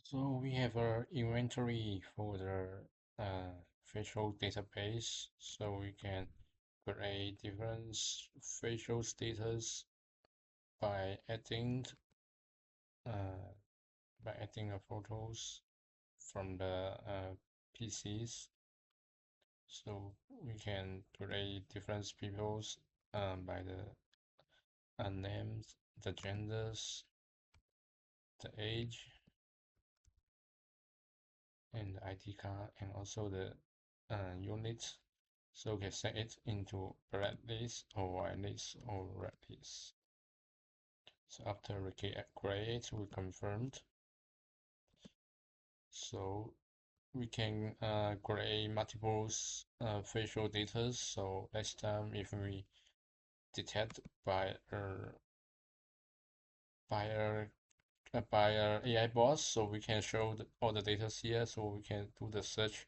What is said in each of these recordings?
So we have our inventory for the facial database, so we can create different facial status by adding uh, the photos from the PCs. So we can create different people's by the names, the genders, the age, and the ID card, and also the units. So we can set it into black list or white list or red list. So after we create, we confirmed. So we can create multiple facial data. So next time if we detect by a AI bot, so we can show all the data here. So we can do the search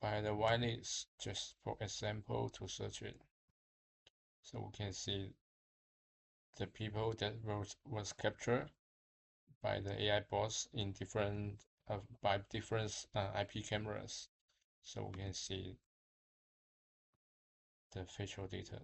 by the white list, just for example, to search it. So we can see the people that was captured by the AI bots in different by different IP cameras, so we can see the facial data.